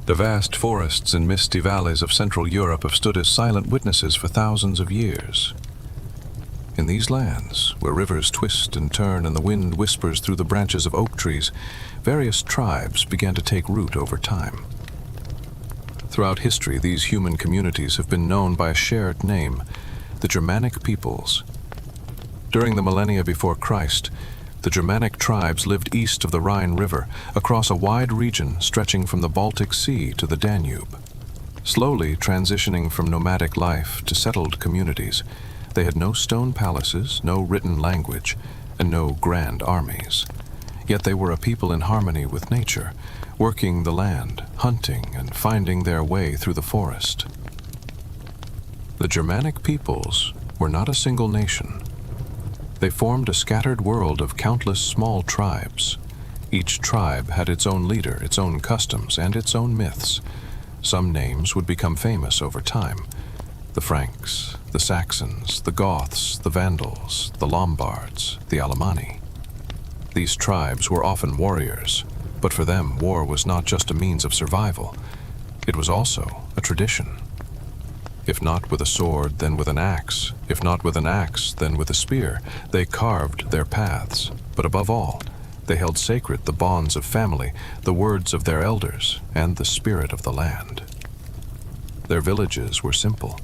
The vast forests and misty valleys of Central Europe have stood as silent witnesses for thousands of years. In these lands, where rivers twist and turn and the wind whispers through the branches of oak trees, various tribes began to take root over time. Throughout history, these human communities have been known by a shared name, the Germanic peoples. During the millennia before Christ, the Germanic tribes lived east of the Rhine River, across a wide region stretching from the Baltic Sea to the Danube. Slowly transitioning from nomadic life to settled communities, they had no stone palaces, no written language, and no grand armies. Yet they were a people in harmony with nature, working the land, hunting, and finding their way through the forest. The Germanic peoples were not a single nation. They formed a scattered world of countless small tribes. Each tribe had its own leader, its own customs, and its own myths. Some names would become famous over time: the Franks, the Saxons, the Goths, the Vandals, the Lombards, the Alemanni. These tribes were often warriors, but for them war was not just a means of survival. It was also a tradition. If not with a sword, then with an axe. If not with an axe, then with a spear. They carved their paths, but above all, they held sacred the bonds of family, the words of their elders, and the spirit of the land. Their villages were simple: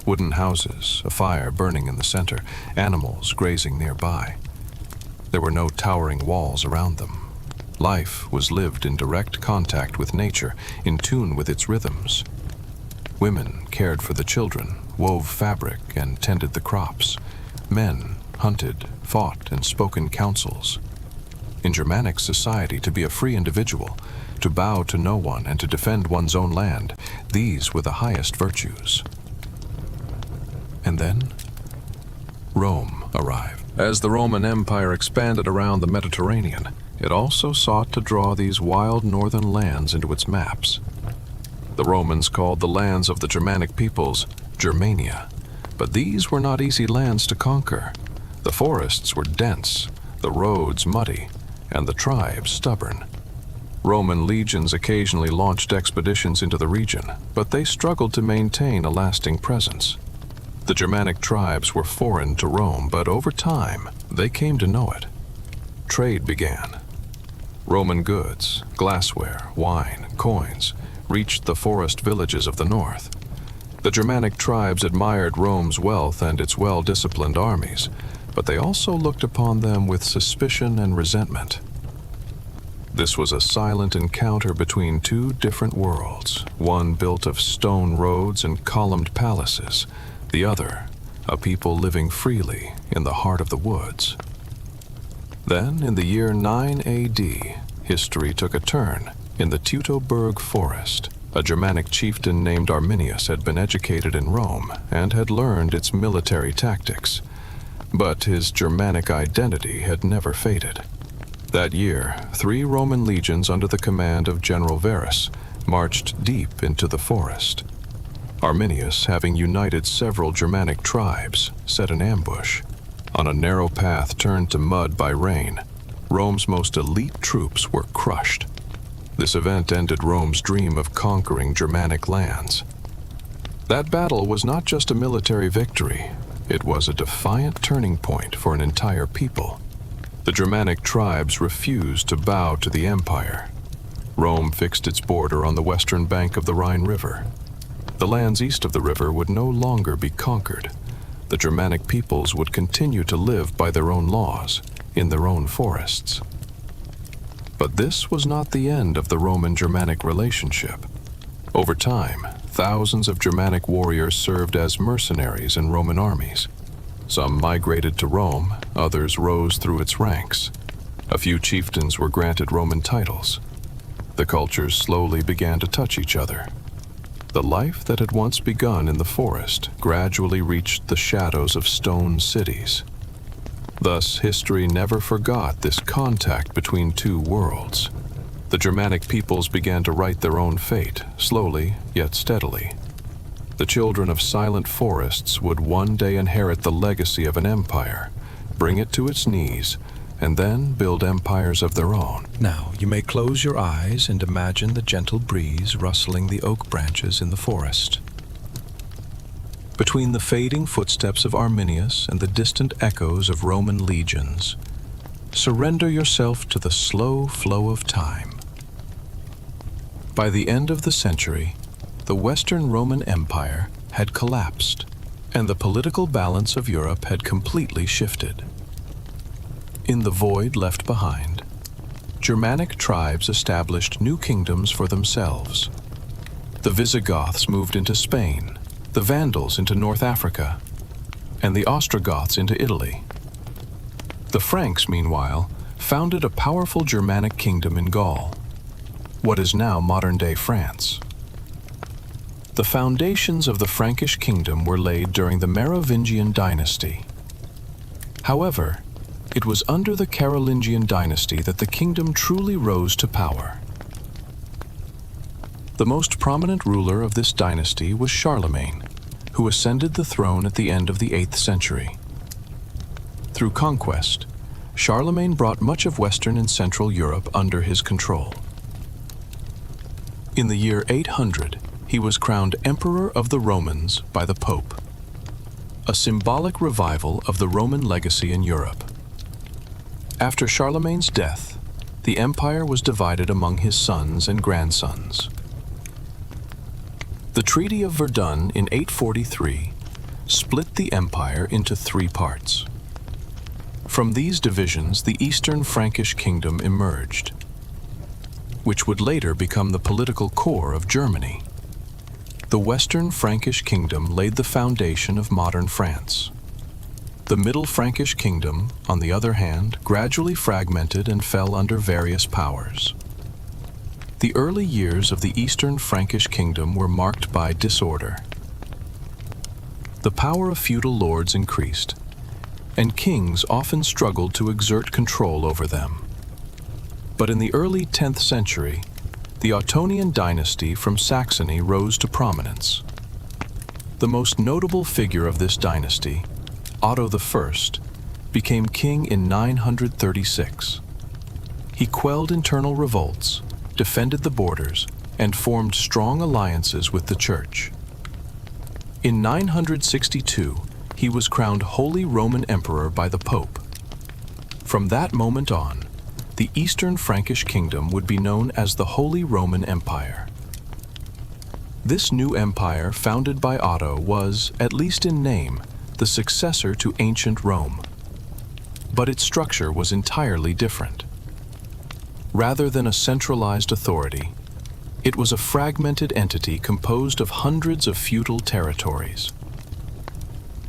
wooden houses, a fire burning in the center, animals grazing nearby. There were no towering walls around them. Life was lived in direct contact with nature, in tune with its rhythms. Women cared for the children, wove fabric, and tended the crops. Men hunted, fought, and spoke in councils. In Germanic society, to be a free individual, to bow to no one, and to defend one's own land, these were the highest virtues. And then, Rome arrived. As the Roman Empire expanded around the Mediterranean, it also sought to draw these wild northern lands into its maps. The Romans called the lands of the Germanic peoples Germania, but these were not easy lands to conquer. The forests were dense, the roads muddy, and the tribes stubborn. Roman legions occasionally launched expeditions into the region, but they struggled to maintain a lasting presence. The Germanic tribes were foreign to Rome, but over time, they came to know it. Trade began. Roman goods, glassware, wine, coins, reached the forest villages of the north. The Germanic tribes admired Rome's wealth and its well-disciplined armies, but they also looked upon them with suspicion and resentment. This was a silent encounter between two different worlds, one built of stone roads and columned palaces, the other a people living freely in the heart of the woods. Then, in the year 9 AD, history took a turn. In the Teutoburg forest, a Germanic chieftain named Arminius had been educated in Rome and had learned its military tactics. But his Germanic identity had never faded. That year, 3 Roman legions under the command of General Varus marched deep into the forest. Arminius, having united several Germanic tribes, set an ambush. On a narrow path turned to mud by rain, Rome's most elite troops were crushed. This event ended Rome's dream of conquering Germanic lands. That battle was not just a military victory, it was a defiant turning point for an entire people. The Germanic tribes refused to bow to the empire. Rome fixed its border on the western bank of the Rhine River. The lands east of the river would no longer be conquered. The Germanic peoples would continue to live by their own laws, in their own forests. But this was not the end of the Roman-Germanic relationship. Over time, thousands of Germanic warriors served as mercenaries in Roman armies. Some migrated to Rome, others rose through its ranks. A few chieftains were granted Roman titles. The cultures slowly began to touch each other. The life that had once begun in the forest gradually reached the shadows of stone cities. Thus, history never forgot this contact between two worlds. The Germanic peoples began to write their own fate, slowly yet steadily. The children of silent forests would one day inherit the legacy of an empire, bring it to its knees, and then build empires of their own. Now, you may close your eyes and imagine the gentle breeze rustling the oak branches in the forest. Between the fading footsteps of Arminius and the distant echoes of Roman legions, surrender yourself to the slow flow of time. By the end of the century, the Western Roman Empire had collapsed, and the political balance of Europe had completely shifted. In the void left behind, Germanic tribes established new kingdoms for themselves. The Visigoths moved into Spain, the Vandals into North Africa, and the Ostrogoths into Italy. The Franks, meanwhile, founded a powerful Germanic kingdom in Gaul, what is now modern-day France. The foundations of the Frankish kingdom were laid during the Merovingian dynasty. However, it was under the Carolingian dynasty that the kingdom truly rose to power. The most prominent ruler of this dynasty was Charlemagne, who ascended the throne at the end of the 8th century. Through conquest, Charlemagne brought much of Western and Central Europe under his control. In the year 800, he was crowned Emperor of the Romans by the Pope, a symbolic revival of the Roman legacy in Europe. After Charlemagne's death, the empire was divided among his sons and grandsons. The Treaty of Verdun in 843 split the empire into 3 parts. From these divisions, the Eastern Frankish kingdom emerged, which would later become the political core of Germany. The Western Frankish kingdom laid the foundation of modern France. The Middle Frankish kingdom, on the other hand, gradually fragmented and fell under various powers. The early years of the Eastern Frankish kingdom were marked by disorder. The power of feudal lords increased, and kings often struggled to exert control over them. But in the early 10th century, the Ottonian dynasty from Saxony rose to prominence. The most notable figure of this dynasty, Otto I, became king in 936. He quelled internal revolts, defended the borders, and formed strong alliances with the Church. In 962, he was crowned Holy Roman Emperor by the Pope. From that moment on, the Eastern Frankish kingdom would be known as the Holy Roman Empire. This new empire, founded by Otto, was, at least in name, the successor to ancient Rome. But its structure was entirely different. Rather than a centralized authority, it was a fragmented entity composed of hundreds of feudal territories.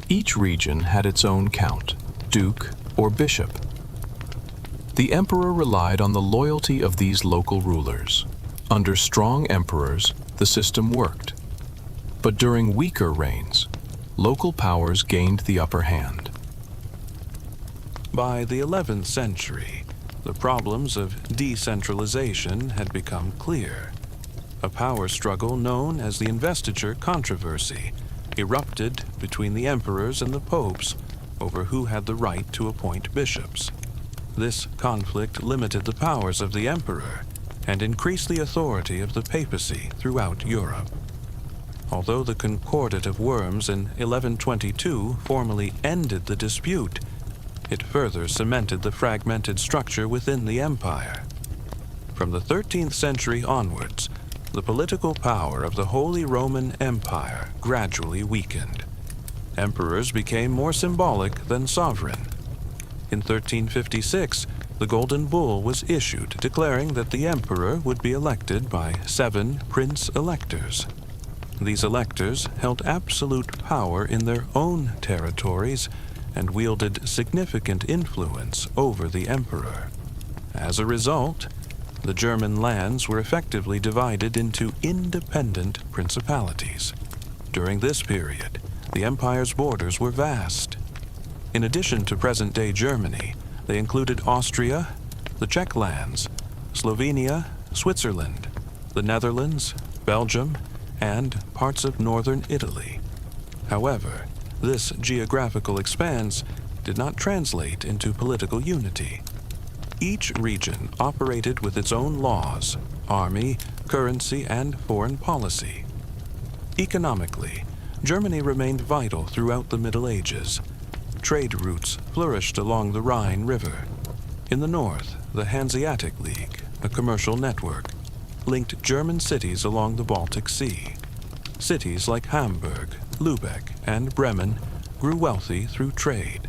Each region had its own count, duke, or bishop. The emperor relied on the loyalty of these local rulers. Under strong emperors, the system worked. But during weaker reigns, local powers gained the upper hand. By the 11th century, the problems of decentralization had become clear. A power struggle known as the investiture controversy erupted between the emperors and the popes over who had the right to appoint bishops. This conflict limited the powers of the emperor and increased the authority of the papacy throughout Europe. Although the Concordat of Worms in 1122 formally ended the dispute, it further cemented the fragmented structure within the empire. From the 13th century onwards, the political power of the Holy Roman Empire gradually weakened. Emperors became more symbolic than sovereign. In 1356, the Golden Bull was issued declaring that the emperor would be elected by 7 prince-electors. These electors held absolute power in their own territories and wielded significant influence over the emperor. As a result, the German lands were effectively divided into independent principalities. During this period, the empire's borders were vast. In addition to present-day Germany, they included Austria, the Czech lands, Slovenia, Switzerland, the Netherlands, Belgium, and parts of northern Italy. However, this geographical expanse did not translate into political unity. each region operated with its own laws, army, currency, and foreign policy. Economically, Germany remained vital throughout the Middle Ages. Trade routes flourished along the Rhine River. In the north, the Hanseatic League, a commercial network, linked German cities along the Baltic Sea. Cities like Hamburg, Lübeck, and Bremen grew wealthy through trade.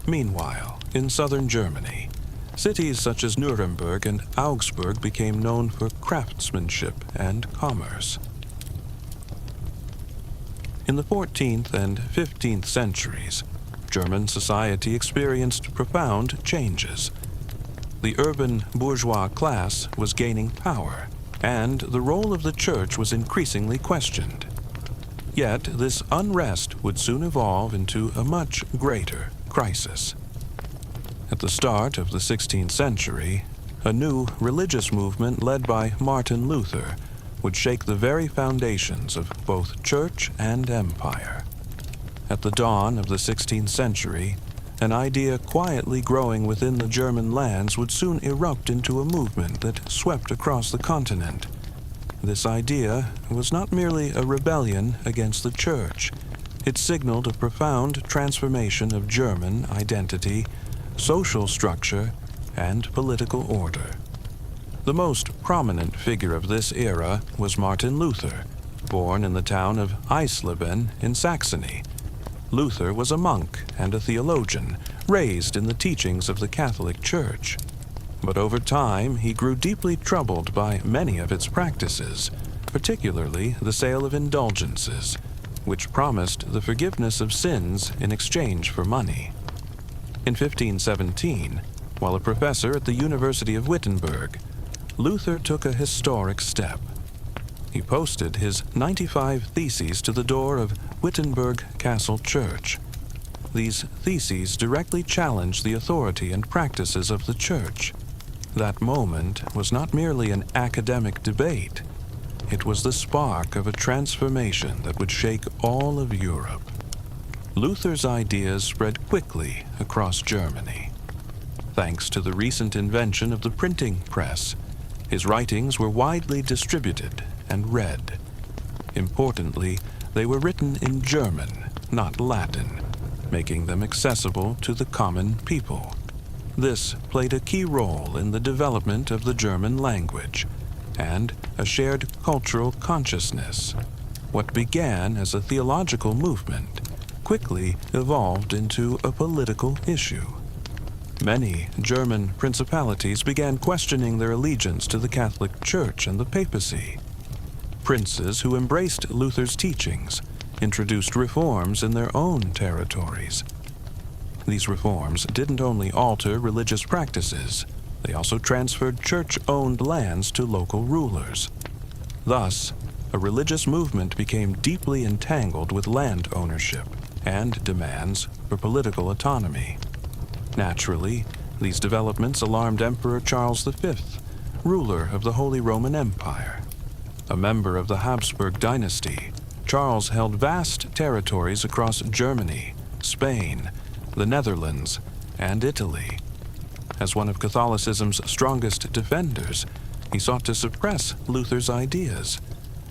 Meanwhile, in southern Germany, cities such as Nuremberg and Augsburg became known for craftsmanship and commerce. In the 14th and 15th centuries, German society experienced profound changes. The urban bourgeois class was gaining power, and the role of the church was increasingly questioned. Yet this unrest would soon evolve into a much greater crisis. At the start of the 16th century, a new religious movement led by Martin Luther would shake the very foundations of both church and empire. At the dawn of the 16th century, an idea quietly growing within the German lands would soon erupt into a movement that swept across the continent. This idea was not merely a rebellion against the church. It signaled a profound transformation of German identity, social structure, and political order. The most prominent figure of this era was Martin Luther, born in the town of Eisleben in Saxony. Luther was a monk and a theologian, raised in the teachings of the Catholic Church. But over time, he grew deeply troubled by many of its practices, particularly the sale of indulgences, which promised the forgiveness of sins in exchange for money. In 1517, while a professor at the University of Wittenberg, Luther took a historic step. He posted his 95 theses to the door of Wittenberg Castle Church. These theses directly challenged the authority and practices of the church. That moment was not merely an academic debate. It was the spark of a transformation that would shake all of Europe. Luther's ideas spread quickly across Germany. Thanks to the recent invention of the printing press, his writings were widely distributed and read. Importantly, they were written in German, not Latin, making them accessible to the common people. This played a key role in the development of the German language and a shared cultural consciousness. What began as a theological movement quickly evolved into a political issue. Many German principalities began questioning their allegiance to the Catholic Church and the papacy. Princes who embraced Luther's teachings introduced reforms in their own territories. These reforms didn't only alter religious practices, they also transferred church-owned lands to local rulers. Thus, a religious movement became deeply entangled with land ownership and demands for political autonomy. Naturally, these developments alarmed Emperor Charles V, ruler of the Holy Roman Empire. A member of the Habsburg dynasty, Charles held vast territories across Germany, Spain, the Netherlands, and Italy. As one of Catholicism's strongest defenders, he sought to suppress Luther's ideas.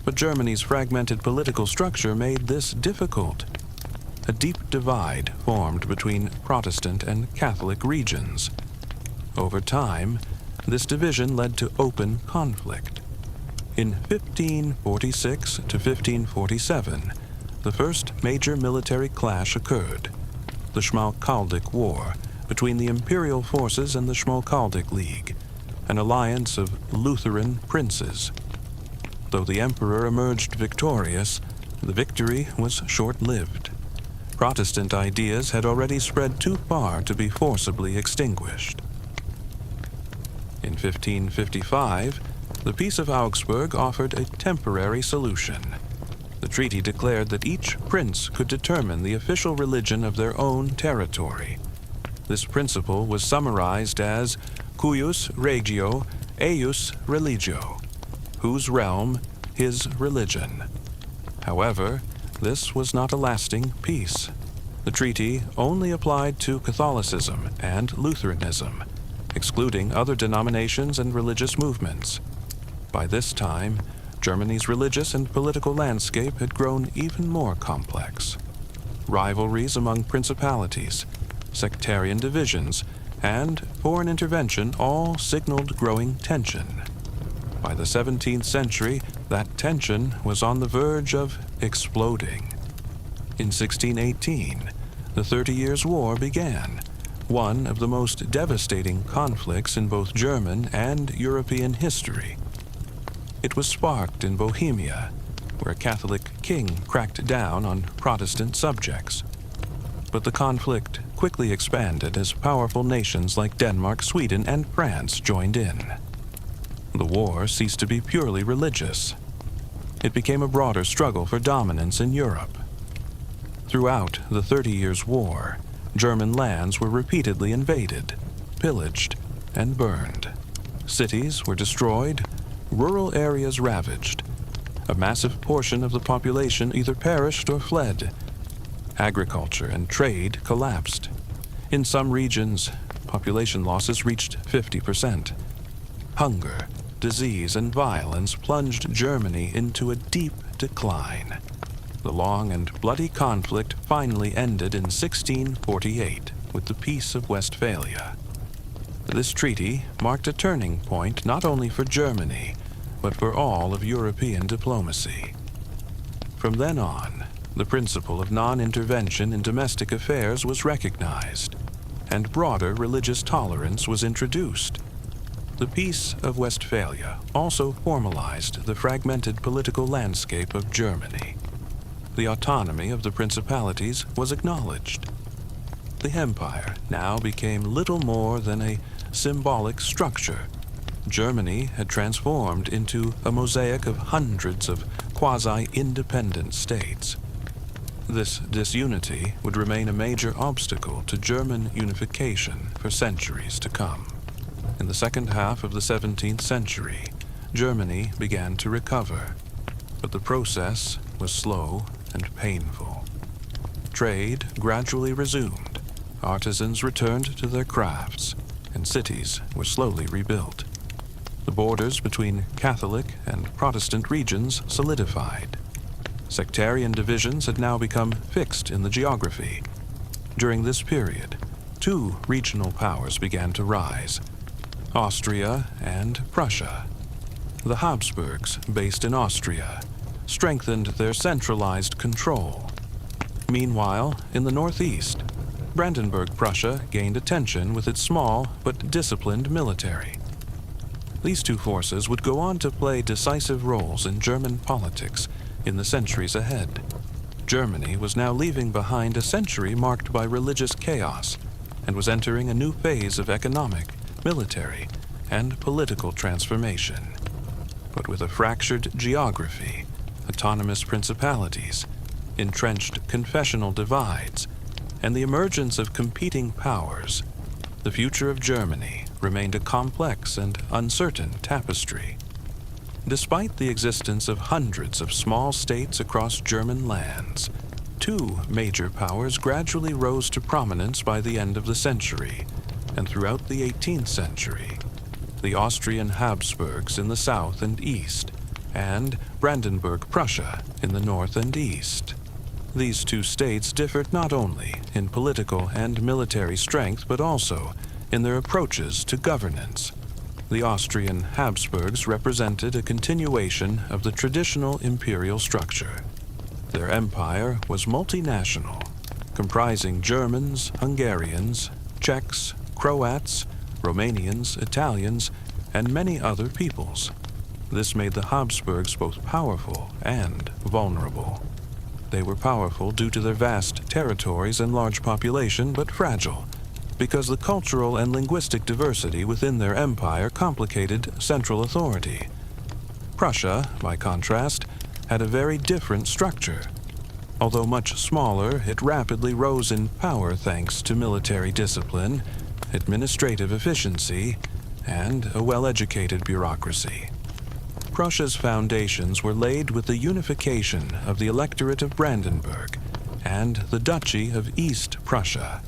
But Germany's fragmented political structure made this difficult. A deep divide formed between Protestant and Catholic regions. Over time, this division led to open conflict. In 1546 to 1547, the first major military clash occurred, the Schmalkaldic War between the imperial forces and the Schmalkaldic League, an alliance of Lutheran princes. Though the emperor emerged victorious, the victory was short-lived. Protestant ideas had already spread too far to be forcibly extinguished. In 1555, the Peace of Augsburg offered a temporary solution. The treaty declared that each prince could determine the official religion of their own territory. This principle was summarized as cuius regio, eius religio, whose realm, his religion. However, this was not a lasting peace. The treaty only applied to Catholicism and Lutheranism. excluding other denominations and religious movements. By this time, Germany's religious and political landscape had grown even more complex. Rivalries among principalities, sectarian divisions, and foreign intervention all signaled growing tension. By the 17th century, that tension was on the verge of exploding. In 1618, the 30 Years' War began, one of the most devastating conflicts in both German and European history. It was sparked in Bohemia, where a Catholic king cracked down on Protestant subjects. But the conflict quickly expanded as powerful nations like Denmark, Sweden, and France joined in. The war ceased to be purely religious. It became a broader struggle for dominance in Europe. Throughout the 30 Years' War, German lands were repeatedly invaded, pillaged, and burned. Cities were destroyed, rural areas ravaged. A massive portion of the population either perished or fled. Agriculture and trade collapsed. In some regions, population losses reached 50%. Hunger, disease, and violence plunged Germany into a deep decline. The long and bloody conflict finally ended in 1648 with the Peace of Westphalia. This treaty marked a turning point not only for Germany, but for all of European diplomacy. From then on, the principle of non-intervention in domestic affairs was recognized, and broader religious tolerance was introduced. The Peace of Westphalia also formalized the fragmented political landscape of Germany. The autonomy of the principalities was acknowledged. The empire now became little more than a symbolic structure. Germany had transformed into a mosaic of hundreds of quasi-independent states. This disunity would remain a major obstacle to German unification for centuries to come. In the second half of the 17th century, Germany began to recover, but the process was slow and painful. Trade gradually resumed, artisans returned to their crafts, and cities were slowly rebuilt. The borders between Catholic and Protestant regions solidified. Sectarian divisions had now become fixed in the geography. During this period, two regional powers began to rise: Austria and Prussia. The Habsburgs, based in Austria, strengthened their centralized control. Meanwhile, in the northeast, Brandenburg Prussia gained attention with its small but disciplined military. These two forces would go on to play decisive roles in German politics in the centuries ahead. Germany was now leaving behind a century marked by religious chaos and was entering a new phase of economic, military, and political transformation. But with a fractured geography, autonomous principalities, entrenched confessional divides, and the emergence of competing powers, the future of Germany remained a complex and uncertain tapestry. Despite the existence of hundreds of small states across German lands, two major powers gradually rose to prominence by the end of the century and throughout the 18th century: the Austrian Habsburgs in the south and east, and Brandenburg Prussia in the north and east. These two states differed not only in political and military strength, but also in their approaches to governance. The Austrian Habsburgs represented a continuation of the traditional imperial structure. Their empire was multinational, comprising Germans, Hungarians, Czechs, Croats, Romanians, Italians, and many other peoples. This made the Habsburgs both powerful and vulnerable. They were powerful due to their vast territories and large population, but fragile, because the cultural and linguistic diversity within their empire complicated central authority. Prussia, by contrast, had a very different structure. Although much smaller, it rapidly rose in power thanks to military discipline, administrative efficiency, and a well-educated bureaucracy. Prussia's foundations were laid with the unification of the electorate of Brandenburg and the Duchy of East Prussia.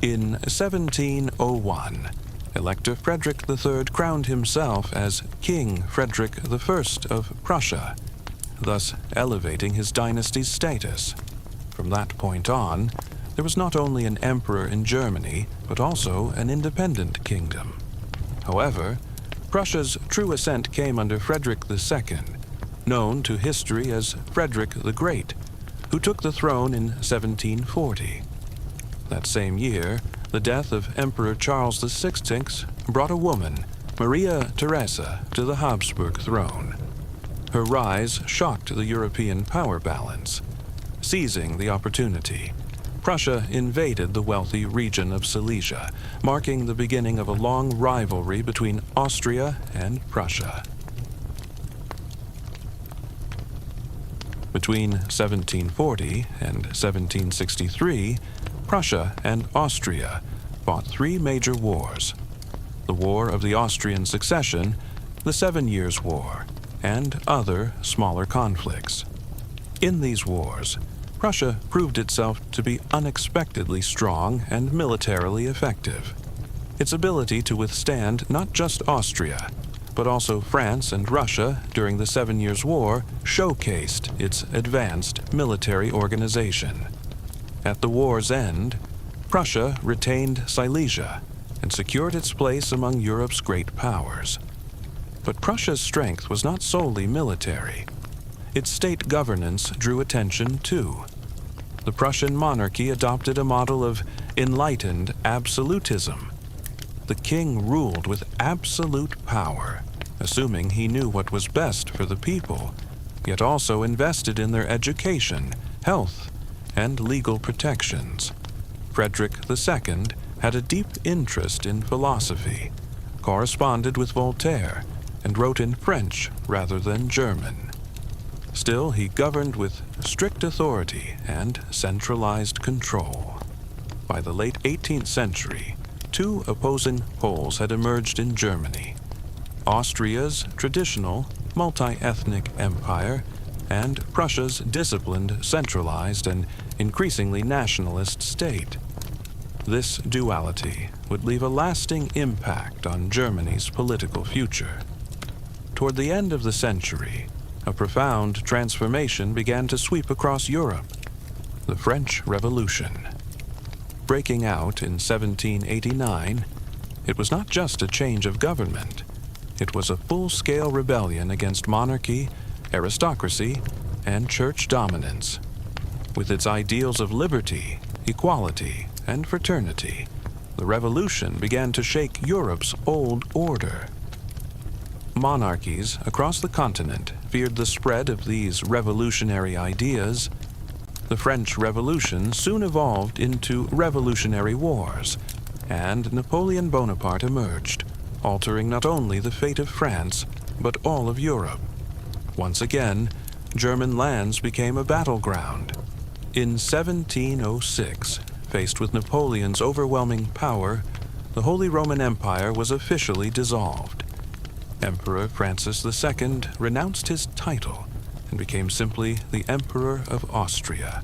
In 1701, Elector Frederick III crowned himself as King Frederick I of Prussia, thus elevating his dynasty's status. From that point on, there was not only an emperor in Germany, but also an independent kingdom. However, Prussia's true ascent came under Frederick II, known to history as Frederick the Great, who took the throne in 1740. That same year, the death of Emperor Charles VI brought a woman, Maria Theresa, to the Habsburg throne. Her rise shocked the European power balance. Seizing the opportunity, Prussia invaded the wealthy region of Silesia, marking the beginning of a long rivalry between Austria and Prussia. Between 1740 and 1763, Prussia and Austria fought three major wars: the War of the Austrian Succession, the 7 Years' War, and other smaller conflicts. In these wars, Prussia proved itself to be unexpectedly strong and militarily effective. Its ability to withstand not just Austria, but also France and Russia during the 7 Years' War showcased its advanced military organization. At the war's end, Prussia retained Silesia and secured its place among Europe's great powers. But Prussia's strength was not solely military. Its state governance drew attention too. The Prussian monarchy adopted a model of enlightened absolutism. The king ruled with absolute power, assuming he knew what was best for the people, yet also invested in their education, health, and legal protections. Frederick II had a deep interest in philosophy, corresponded with Voltaire, and wrote in French rather than German. Still, he governed with strict authority and centralized control. By the late 18th century, two opposing poles had emerged in Germany: Austria's traditional, multi-ethnic empire, and Prussia's disciplined, centralized, and increasingly nationalist state. This duality would leave a lasting impact on Germany's political future. Toward the end of the century, a profound transformation began to sweep across Europe: the French Revolution. Breaking out in 1789, it was not just a change of government. It was a full-scale rebellion against monarchy, aristocracy, and church dominance. With its ideals of liberty, equality, and fraternity, the revolution began to shake Europe's old order. Monarchies across the continent feared the spread of these revolutionary ideas. The French Revolution soon evolved into revolutionary wars, and Napoleon Bonaparte emerged, altering not only the fate of France, but all of Europe. Once again, German lands became a battleground. In 1706, faced with Napoleon's overwhelming power, the Holy Roman Empire was officially dissolved. Emperor Francis II renounced his title and became simply the Emperor of Austria.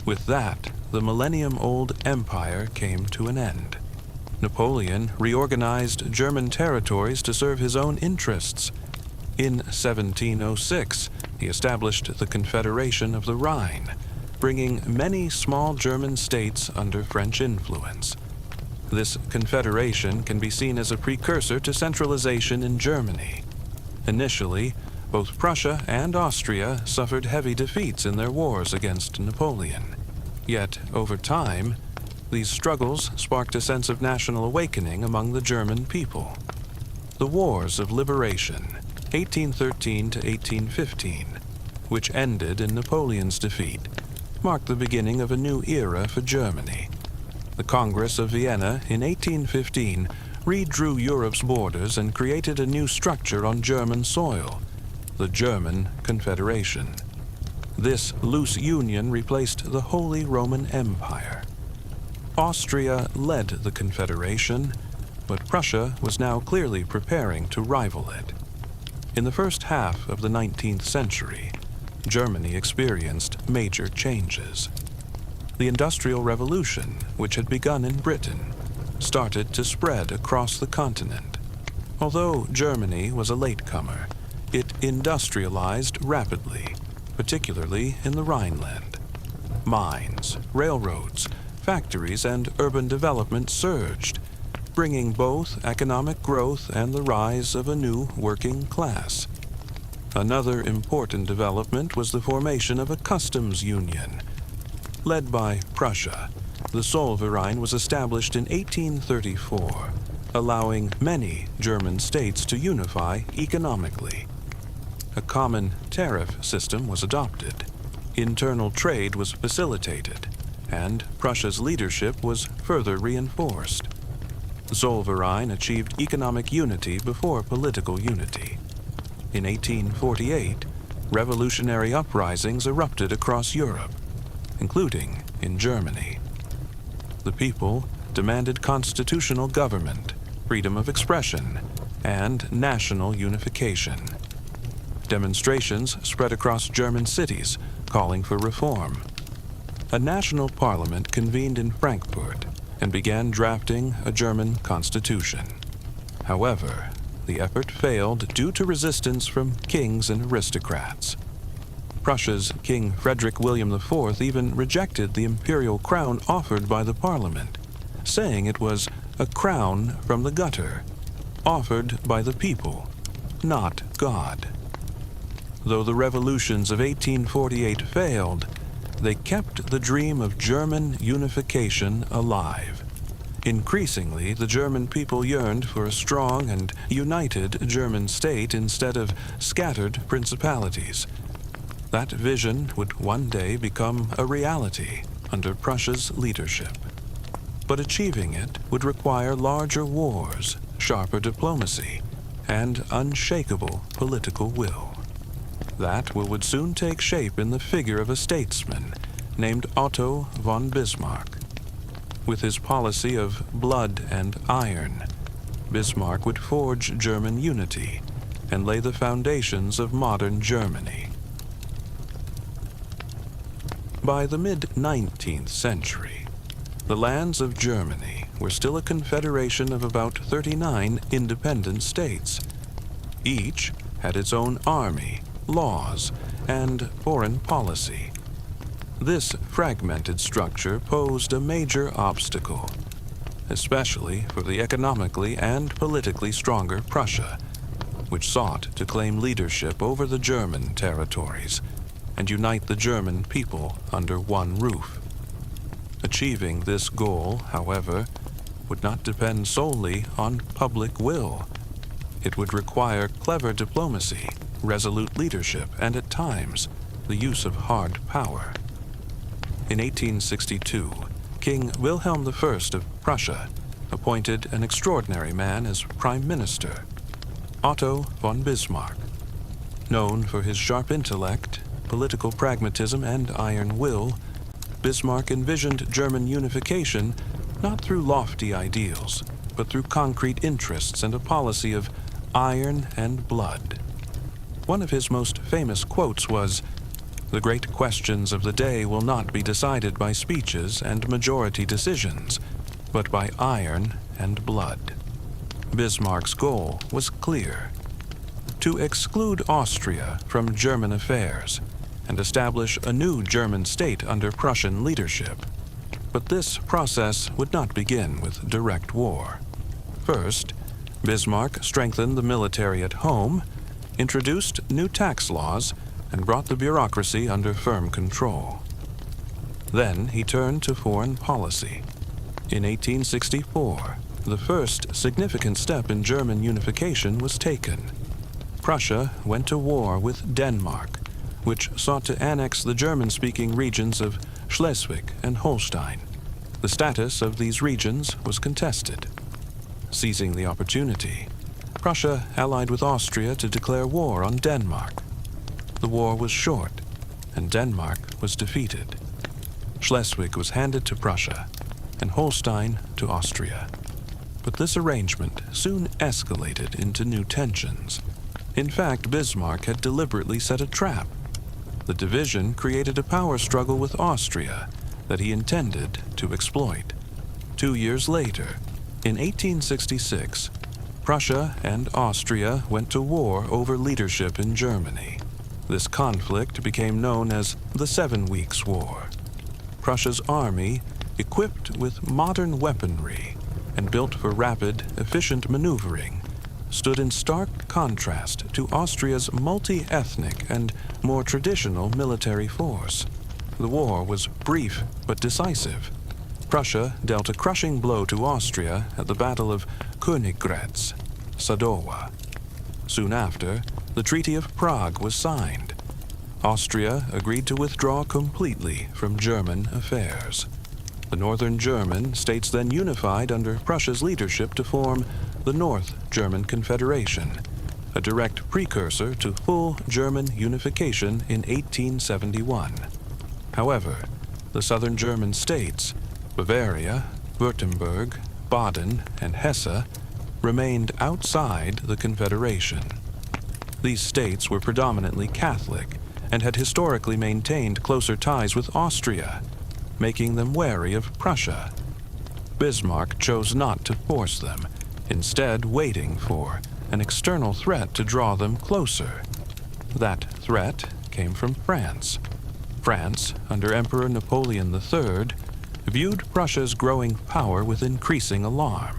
With that, the millennium-old empire came to an end. Napoleon reorganized German territories to serve his own interests. In 1706, he established the Confederation of the Rhine, bringing many small German states under French influence. This confederation can be seen as a precursor to centralization in Germany. Initially, both Prussia and Austria suffered heavy defeats in their wars against Napoleon. Yet, over time, these struggles sparked a sense of national awakening among the German people. The Wars of Liberation, 1813 to 1815, which ended in Napoleon's defeat, marked the beginning of a new era for Germany. The Congress of Vienna in 1815 redrew Europe's borders and created a new structure on German soil, the German Confederation. This loose union replaced the Holy Roman Empire. Austria led the Confederation, but Prussia was now clearly preparing to rival it. In the first half of the 19th century, Germany experienced major changes. The Industrial Revolution, which had begun in Britain, started to spread across the continent. Although Germany was a latecomer, it industrialized rapidly, particularly in the Rhineland. Mines, railroads, factories, and urban development surged, bringing both economic growth and the rise of a new working class. Another important development was the formation of a customs union. Led by Prussia, the Zollverein was established in 1834, allowing many German states to unify economically. A common tariff system was adopted, internal trade was facilitated, and Prussia's leadership was further reinforced. The Zollverein achieved economic unity before political unity. In 1848, revolutionary uprisings erupted across Europe, including in Germany. The people demanded constitutional government, freedom of expression, and national unification. Demonstrations spread across German cities, calling for reform. A national parliament convened in Frankfurt and began drafting a German constitution. However, the effort failed due to resistance from kings and aristocrats. Prussia's King Frederick William IV even rejected the imperial crown offered by the parliament, saying it was a crown from the gutter, offered by the people, not God. Though the revolutions of 1848 failed, they kept the dream of German unification alive. Increasingly, the German people yearned for a strong and united German state instead of scattered principalities. That vision would one day become a reality under Prussia's leadership. But achieving it would require larger wars, sharper diplomacy, and unshakable political will. That will would soon take shape in the figure of a statesman named Otto von Bismarck. With his policy of blood and iron, Bismarck would forge German unity and lay the foundations of modern Germany. By the mid-19th century, the lands of Germany were still a confederation of about 39 independent states. Each had its own army, laws, and foreign policy. This fragmented structure posed a major obstacle, especially for the economically and politically stronger Prussia, which sought to claim leadership over the German territories and unite the German people under one roof. Achieving this goal, however, would not depend solely on public will. It would require clever diplomacy, resolute leadership, and at times, the use of hard power. In 1862, King Wilhelm I of Prussia appointed an extraordinary man as prime minister, Otto von Bismarck. Known for his sharp intellect, political pragmatism, and iron will, Bismarck envisioned German unification not through lofty ideals, but through concrete interests and a policy of iron and blood. One of his most famous quotes was, "The great questions of the day will not be decided by speeches and majority decisions, but by iron and blood." Bismarck's goal was clear: to exclude Austria from German affairs and establish a new German state under Prussian leadership. But this process would not begin with direct war. First, Bismarck strengthened the military at home, introduced new tax laws, and brought the bureaucracy under firm control. Then he turned to foreign policy. In 1864, the first significant step in German unification was taken. Prussia went to war with Denmark, which sought to annex the German-speaking regions of Schleswig and Holstein. The status of these regions was contested. Seizing the opportunity, Prussia allied with Austria to declare war on Denmark. The war was short, and Denmark was defeated. Schleswig was handed to Prussia, and Holstein to Austria. But this arrangement soon escalated into new tensions. In fact, Bismarck had deliberately set a trap. The division created a power struggle with Austria that he intended to exploit. 2 years later, In 1866, Prussia and Austria went to war over leadership in Germany. This conflict became known as the 7 Weeks' War. Prussia's army, equipped with modern weaponry and built for rapid, efficient maneuvering, stood in stark contrast to Austria's multi-ethnic and more traditional military force. The war was brief but decisive. Prussia dealt a crushing blow to Austria at the Battle of Königgrätz, Sadowa. Soon after, the Treaty of Prague was signed. Austria agreed to withdraw completely from German affairs. The northern German states then unified under Prussia's leadership to form the North German Confederation, a direct precursor to full German unification in 1871. However, the southern German states, Bavaria, Württemberg, Baden, and Hesse, remained outside the Confederation. These states were predominantly Catholic and had historically maintained closer ties with Austria, making them wary of Prussia. Bismarck chose not to force them, instead waiting for an external threat to draw them closer. That threat came from France. France, under Emperor Napoleon III, viewed Prussia's growing power with increasing alarm.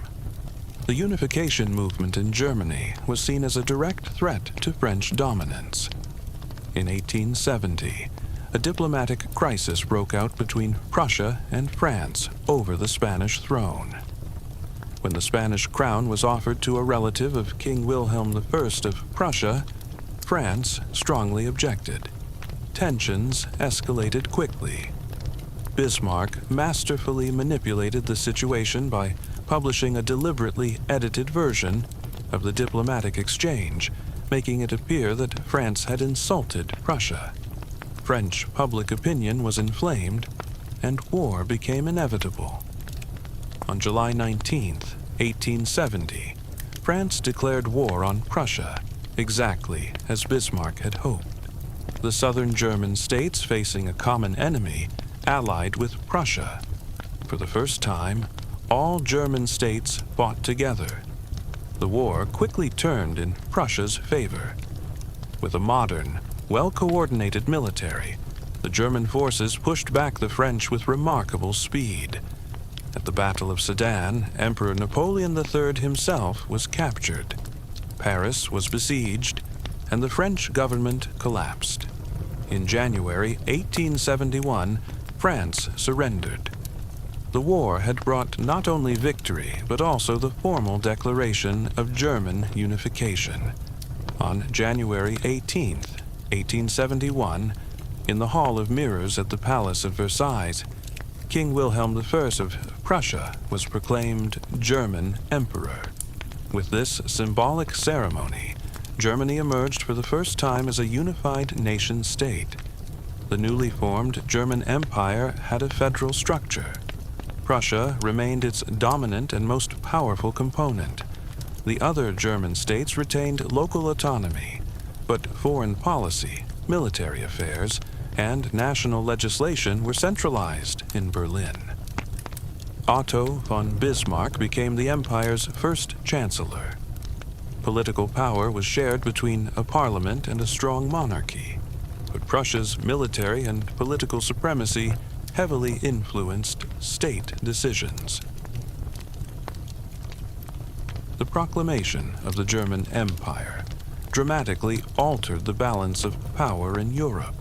The unification movement in Germany was seen as a direct threat to French dominance. In 1870, a diplomatic crisis broke out between Prussia and France over the Spanish throne. When the Spanish crown was offered to a relative of King Wilhelm I of Prussia, France strongly objected. Tensions escalated quickly. Bismarck masterfully manipulated the situation by publishing a deliberately edited version of the diplomatic exchange, making it appear that France had insulted Prussia. French public opinion was inflamed, and war became inevitable. On July 19, 1870, France declared war on Prussia, exactly as Bismarck had hoped. The southern German states, facing a common enemy, allied with Prussia. For the first time, all German states fought together. The war quickly turned in Prussia's favor. With a modern, well-coordinated military, the German forces pushed back the French with remarkable speed. At the Battle of Sedan, Emperor Napoleon III himself was captured. Paris was besieged, and the French government collapsed. In January 1871, France surrendered. The war had brought not only victory, but also the formal declaration of German unification. On January 18, 1871, in the Hall of Mirrors at the Palace of Versailles, King Wilhelm I of Prussia was proclaimed German Emperor. With this symbolic ceremony, Germany emerged for the first time as a unified nation-state. The newly formed German Empire had a federal structure. Prussia remained its dominant and most powerful component. The other German states retained local autonomy, but foreign policy, military affairs, and national legislation were centralized in Berlin. Otto von Bismarck became the empire's first chancellor. Political power was shared between a parliament and a strong monarchy, but Prussia's military and political supremacy heavily influenced state decisions. The proclamation of the German Empire dramatically altered the balance of power in Europe.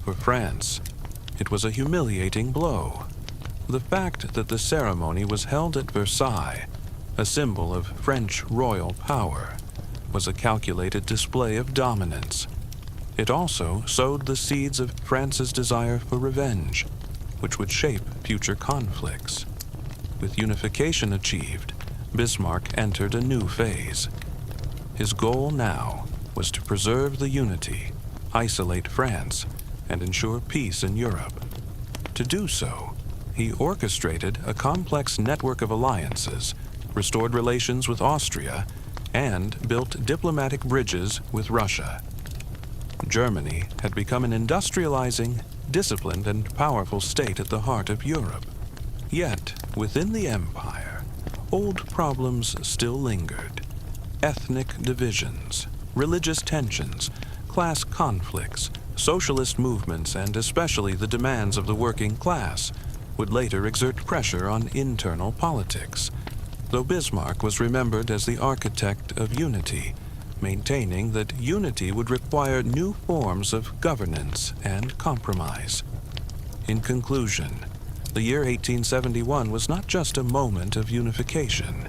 For France, it was a humiliating blow. The fact that the ceremony was held at Versailles, a symbol of French royal power, was a calculated display of dominance. It also sowed the seeds of France's desire for revenge, which would shape future conflicts. With unification achieved, Bismarck entered a new phase. His goal now was to preserve the unity, isolate France, and ensure peace in Europe. To do so, he orchestrated a complex network of alliances, restored relations with Austria, and built diplomatic bridges with Russia. Germany had become an industrializing, disciplined, and powerful state at the heart of Europe. Yet, within the empire, old problems still lingered. Ethnic divisions, religious tensions, class conflicts, socialist movements, and especially the demands of the working class would later exert pressure on internal politics, though Bismarck was remembered as the architect of unity, maintaining that unity would require new forms of governance and compromise. In conclusion, the year 1871 was not just a moment of unification.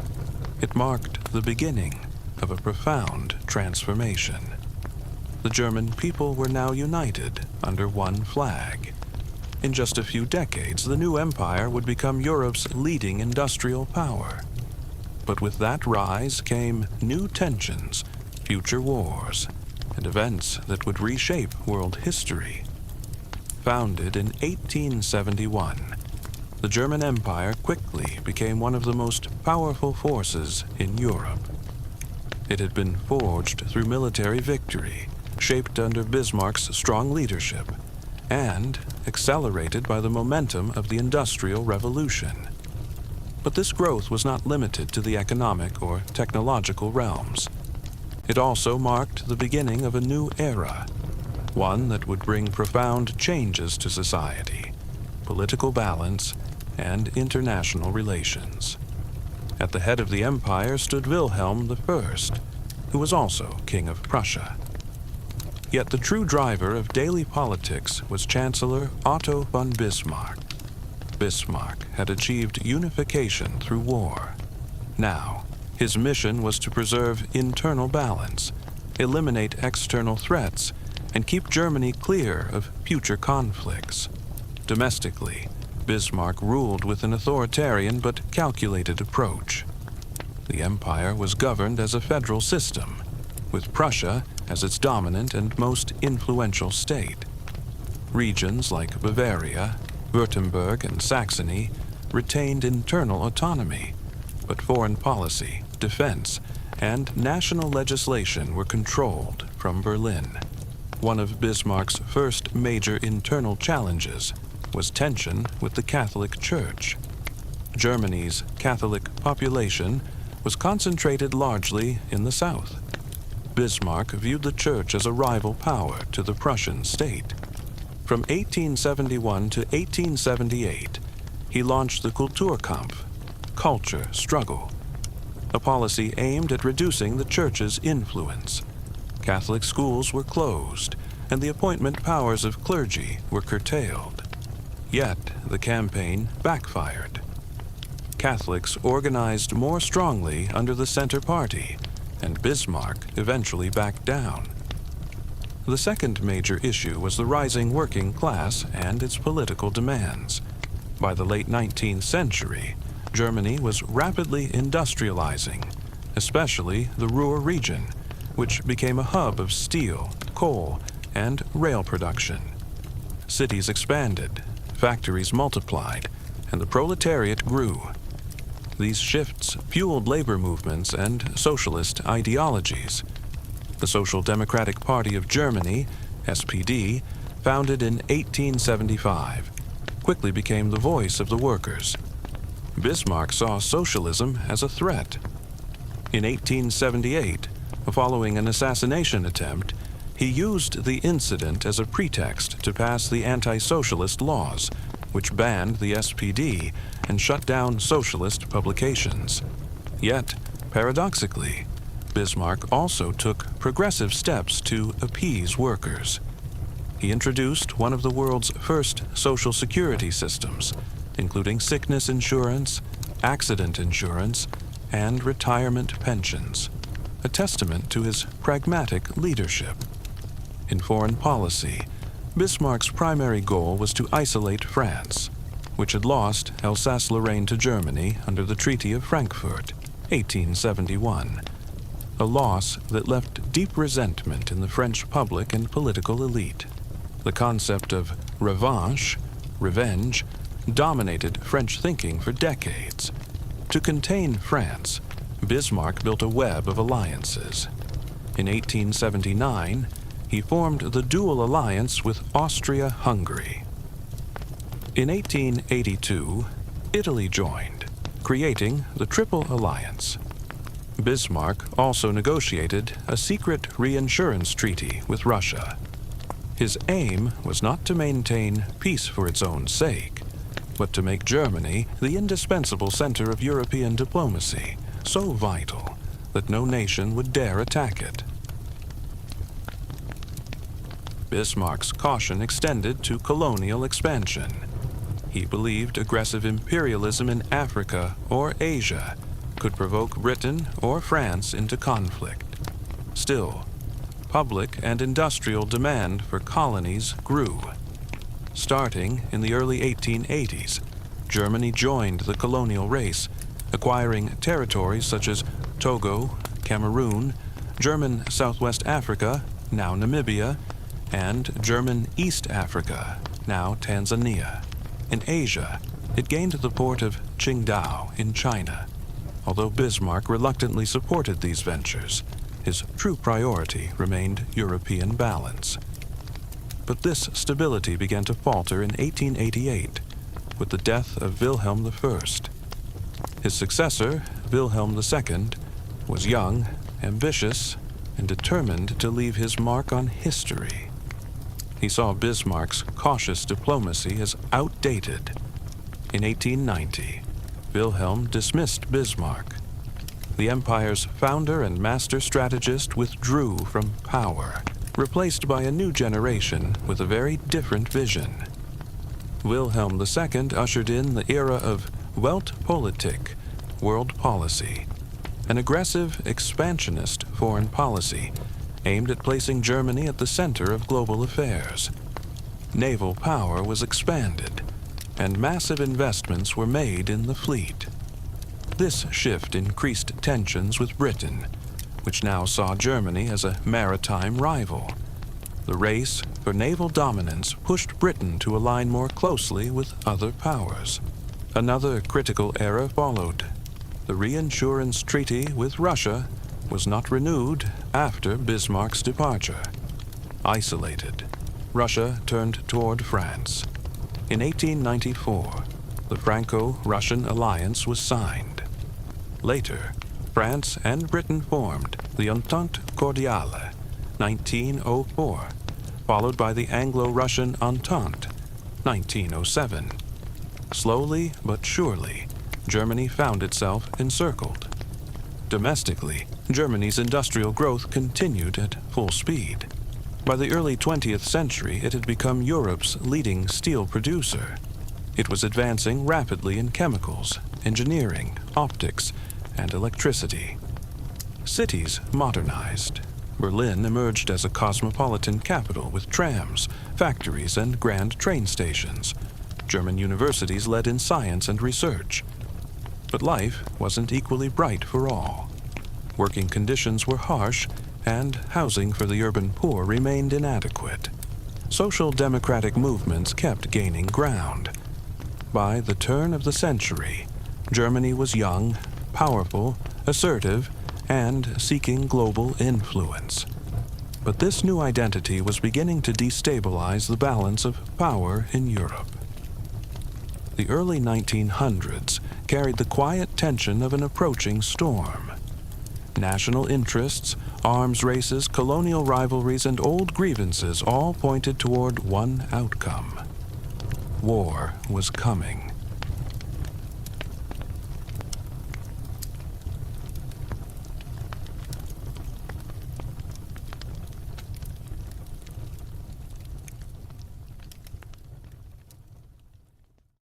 It marked the beginning of a profound transformation. The German people were now united under one flag. In just a few decades, the new empire would become Europe's leading industrial power. But with that rise came new tensions, future wars, and events that would reshape world history. Founded in 1871, the German Empire quickly became one of the most powerful forces in Europe. It had been forged through military victory, shaped under Bismarck's strong leadership, and accelerated by the momentum of the Industrial Revolution. But this growth was not limited to the economic or technological realms. It also marked the beginning of a new era, one that would bring profound changes to society, political balance, and international relations. At the head of the empire stood Wilhelm I, who was also King of Prussia. Yet the true driver of daily politics was Chancellor Otto von Bismarck. Bismarck had achieved unification through war. Now, his mission was to preserve internal balance, eliminate external threats, and keep Germany clear of future conflicts. Domestically, Bismarck ruled with an authoritarian but calculated approach. The empire was governed as a federal system, with Prussia as its dominant and most influential state. Regions like Bavaria, Württemberg, and Saxony retained internal autonomy, but foreign policy, defense, and national legislation were controlled from Berlin. One of Bismarck's first major internal challenges was tension with the Catholic Church. Germany's Catholic population was concentrated largely in the south. Bismarck viewed the Church as a rival power to the Prussian state. From 1871 to 1878, he launched the Kulturkampf, culture struggle, a policy aimed at reducing the Church's influence. Catholic schools were closed, and the appointment powers of clergy were curtailed. Yet the campaign backfired. Catholics organized more strongly under the Center Party, and Bismarck eventually backed down. The second major issue was the rising working class and its political demands. By the late 19th century, Germany was rapidly industrializing, especially the Ruhr region, which became a hub of steel, coal, and rail production. Cities expanded, factories multiplied, and the proletariat grew. These shifts fueled labor movements and socialist ideologies. The Social Democratic Party of Germany, SPD, founded in 1875, quickly became the voice of the workers. Bismarck saw socialism as a threat. In 1878, following an assassination attempt, he used the incident as a pretext to pass the anti-socialist laws, which banned the SPD and shut down socialist publications. Yet, paradoxically, Bismarck also took progressive steps to appease workers. He introduced one of the world's first social security systems, including sickness insurance, accident insurance, and retirement pensions, a testament to his pragmatic leadership. In foreign policy, Bismarck's primary goal was to isolate France, which had lost Alsace-Lorraine to Germany under the Treaty of Frankfurt, 1871, a loss that left deep resentment in the French public and political elite. The concept of revanche, revenge, dominated French thinking for decades. To contain France, Bismarck built a web of alliances. In 1879, he formed the dual alliance with Austria-Hungary. In 1882, Italy joined, creating the Triple Alliance. Bismarck also negotiated a secret reinsurance treaty with Russia. His aim was not to maintain peace for its own sake, but to make Germany the indispensable center of European diplomacy, so vital that no nation would dare attack it. Bismarck's caution extended to colonial expansion. He believed aggressive imperialism in Africa or Asia could provoke Britain or France into conflict. Still, public and industrial demand for colonies grew. Starting in the early 1880s, Germany joined the colonial race, acquiring territories such as Togo, Cameroon, German Southwest Africa, now Namibia, and German East Africa, now Tanzania. In Asia, it gained the port of Qingdao in China. Although Bismarck reluctantly supported these ventures, his true priority remained European balance. But this stability began to falter in 1888 with the death of Wilhelm I. His successor, Wilhelm II, was young, ambitious, and determined to leave his mark on history. He saw Bismarck's cautious diplomacy as outdated. In 1890, Wilhelm dismissed Bismarck. The empire's founder and master strategist withdrew from power, replaced by a new generation with a very different vision. Wilhelm II ushered in the era of Weltpolitik, world policy, an aggressive, expansionist foreign policy aimed at placing Germany at the center of global affairs. Naval power was expanded, and massive investments were made in the fleet. This shift increased tensions with Britain, which now saw Germany as a maritime rival. The race for naval dominance pushed Britain to align more closely with other powers. Another critical era followed. The reinsurance treaty with Russia was not renewed after Bismarck's departure. Isolated, Russia turned toward France. In 1894, the Franco-Russian alliance was signed. Later, France and Britain formed the Entente Cordiale, 1904, followed by the Anglo-Russian Entente, 1907. Slowly but surely, Germany found itself encircled. Domestically, Germany's industrial growth continued at full speed. By the early 20th century, it had become Europe's leading steel producer. It was advancing rapidly in chemicals, engineering, optics, and electricity. Cities modernized. Berlin emerged as a cosmopolitan capital with trams, factories, and grand train stations. German universities led in science and research. But life wasn't equally bright for all. Working conditions were harsh, and housing for the urban poor remained inadequate. Social democratic movements kept gaining ground. By the turn of the century, Germany was young, powerful, assertive, and seeking global influence. But this new identity was beginning to destabilize the balance of power in Europe. The early 1900s carried the quiet tension of an approaching storm. National interests, arms races, colonial rivalries, and old grievances all pointed toward one outcome. War was coming.